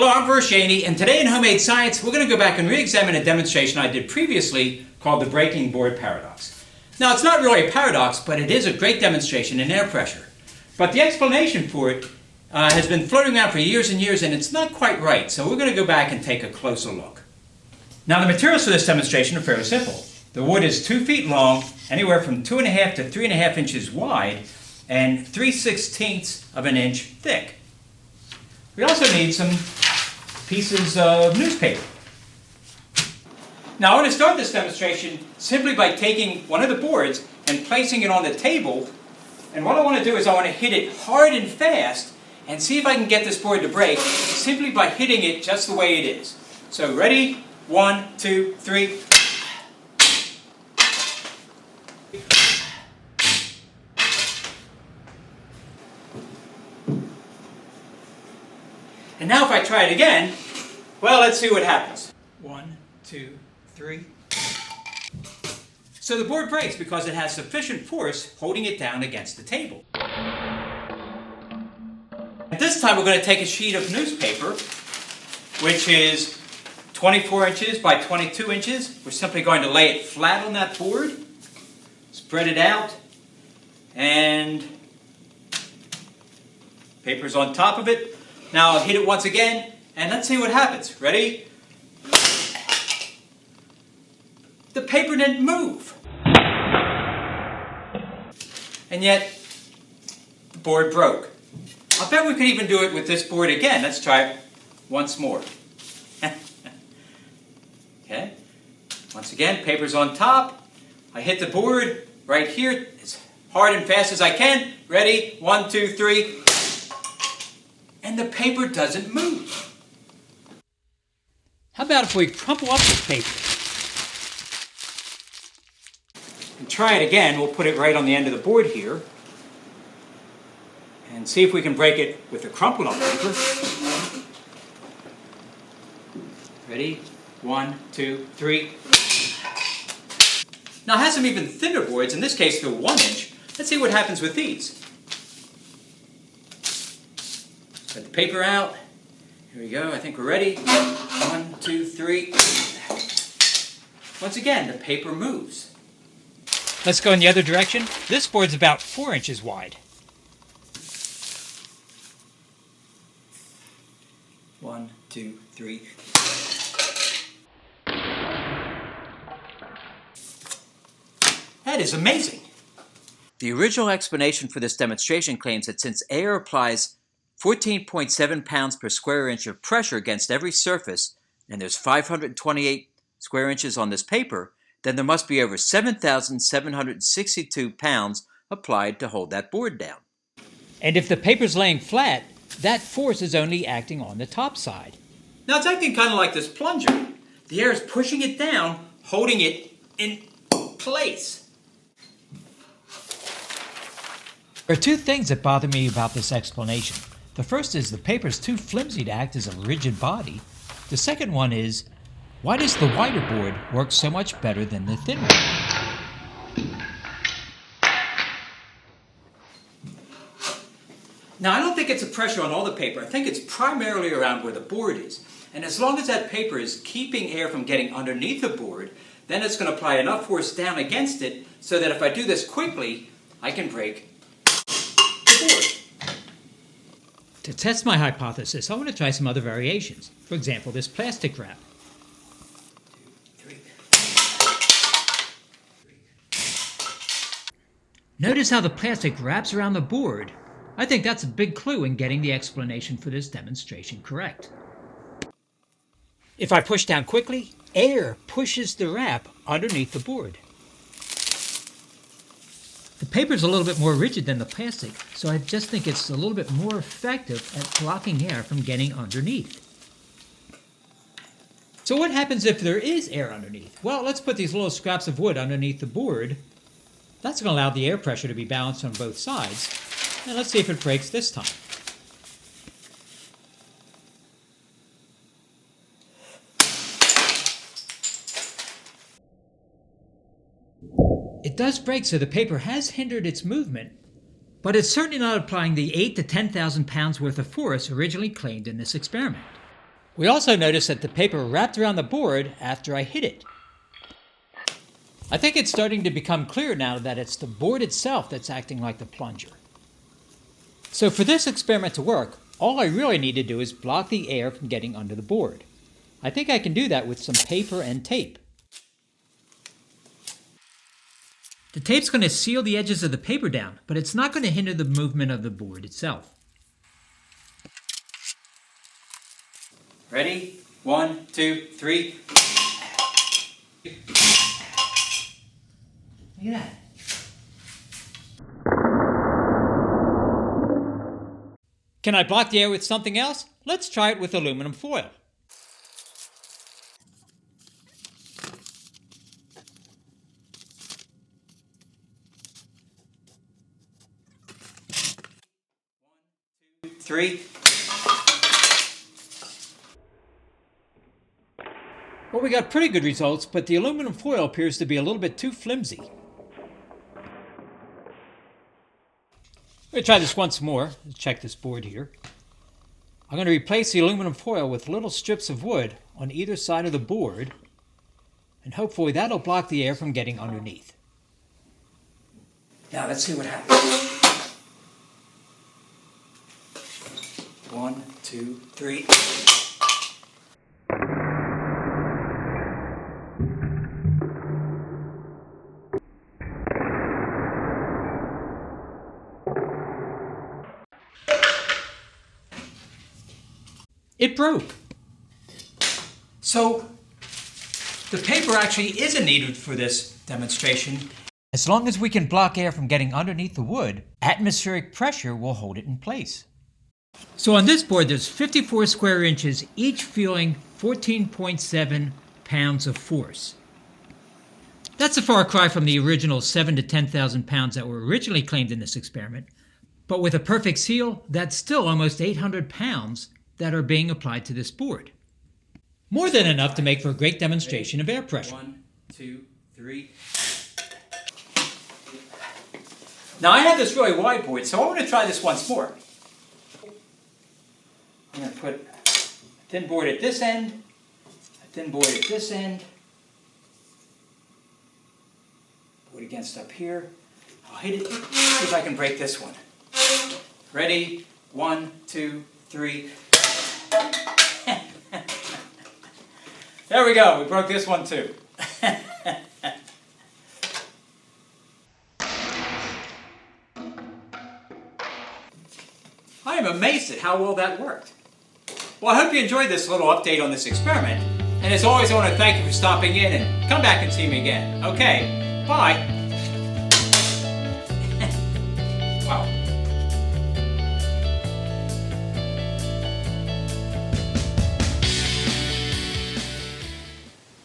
Hello, I'm Yeany, and today in Homemade Science, we're going to go back and re-examine a demonstration I did previously called the breaking board paradox. Now, it's not really a paradox, but it is a great demonstration in air pressure. But the explanation for it has been floating around for years and years, and it's not quite right, so we're going to go back and take a closer look. Now, the materials for this demonstration are fairly simple. The wood is 2 feet long, anywhere from 2.5 to 3.5 inches wide, and 3/16 of an inch thick. We also need some pieces of newspaper. Now, I want to start this demonstration simply by taking one of the boards and placing it on the table. And what I want to do is I want to hit it hard and fast and see if I can get this board to break simply by hitting it just the way it is. So ready? 1, 2, 3. And now if I try it again, well, let's see what happens. 1, 2, 3. So the board breaks because it has sufficient force holding it down against the table. At this time, we're going to take a sheet of newspaper, which is 24 inches by 22 inches. We're simply going to lay it flat on that board, spread it out, and paper's on top of it. Now I'll hit it once again, and let's see what happens. Ready? The paper didn't move. And yet, the board broke. I'll bet we could even do it with this board again. Let's try it once more. Okay. Once again, paper's on top. I hit the board right here as hard and fast as I can. Ready? 1, 2, 3. And the paper doesn't move. How about if we crumple up the paper and try it again? We'll put it right on the end of the board here and see if we can break it with the crumpled up paper. Ready? 1, 2, 3. Now I have some even thinner boards. In this case, they're 1 inch. Let's see what happens with these. Put the paper out. Here we go. I think we're ready. 1, 2, 3. Once again, the paper moves. Let's go in the other direction. This board's about 4 inches wide. 1, 2, 3. That is amazing. The original explanation for this demonstration claims that since air applies 14.7 pounds per square inch of pressure against every surface, and there's 528 square inches on this paper, then there must be over 7,762 pounds applied to hold that board down. And if the paper's laying flat, that force is only acting on the top side. Now it's acting kind of like this plunger. The air is pushing it down, holding it in place. There are 2 things that bother me about this explanation. The first is the paper's too flimsy to act as a rigid body. The second one is, why does the wider board work so much better than the thin one? Now, I don't think it's a pressure on all the paper. I think it's primarily around where the board is. And as long as that paper is keeping air from getting underneath the board, then it's going to apply enough force down against it so that if I do this quickly, I can break the board. To test my hypothesis, I want to try some other variations. For example, this plastic wrap. 2, 3. Notice how the plastic wraps around the board. I think that's a big clue in getting the explanation for this demonstration correct. If I push down quickly, air pushes the wrap underneath the board. The paper is a little bit more rigid than the plastic, so I just think it's a little bit more effective at blocking air from getting underneath. So what happens if there is air underneath? Well, let's put these little scraps of wood underneath the board. That's going to allow the air pressure to be balanced on both sides. And let's see if it breaks this time. It does break, so the paper has hindered its movement, but it's certainly not applying the 8,000 to 10,000 pounds worth of force originally claimed in this experiment. We also noticed that the paper wrapped around the board after I hit it. I think it's starting to become clear now that it's the board itself that's acting like the plunger. So for this experiment to work, all I really need to do is block the air from getting under the board. I think I can do that with some paper and tape. The tape's going to seal the edges of the paper down, but it's not going to hinder the movement of the board itself. Ready? 1, 2, 3. Look at that. Can I block the air with something else? Let's try it with aluminum foil. One, two, three. Well, we got pretty good results, but the aluminum foil appears to be a little bit too flimsy. I'm going to try this once more. Let's check this board here. I'm going to replace the aluminum foil with little strips of wood on either side of the board, and hopefully that'll block the air from getting underneath. Now let's see what happens. 1, 2, 3. It broke. So the paper actually isn't needed for this demonstration. As long as we can block air from getting underneath the wood, atmospheric pressure will hold it in place. So on this board there's 54 square inches, each feeling 14.7 pounds of force. That's a far cry from the original 7,000 to 10,000 pounds that were originally claimed in this experiment. But with a perfect seal, that's still almost 800 pounds that are being applied to this board. More than enough to make for a great demonstration of air pressure. 1, 2, 3. Now I have this really wide board, so I want to try this once more. I'm going to put a thin board at this end, a thin board at this end, board against up here. I'll hit it, see if I can break this one. Ready? 1, 2, 3. There we go, we broke this one too. I am amazed at how well that worked. Well, I hope you enjoyed this little update on this experiment. And as always, I want to thank you for stopping in and come back and see me again. Okay, bye.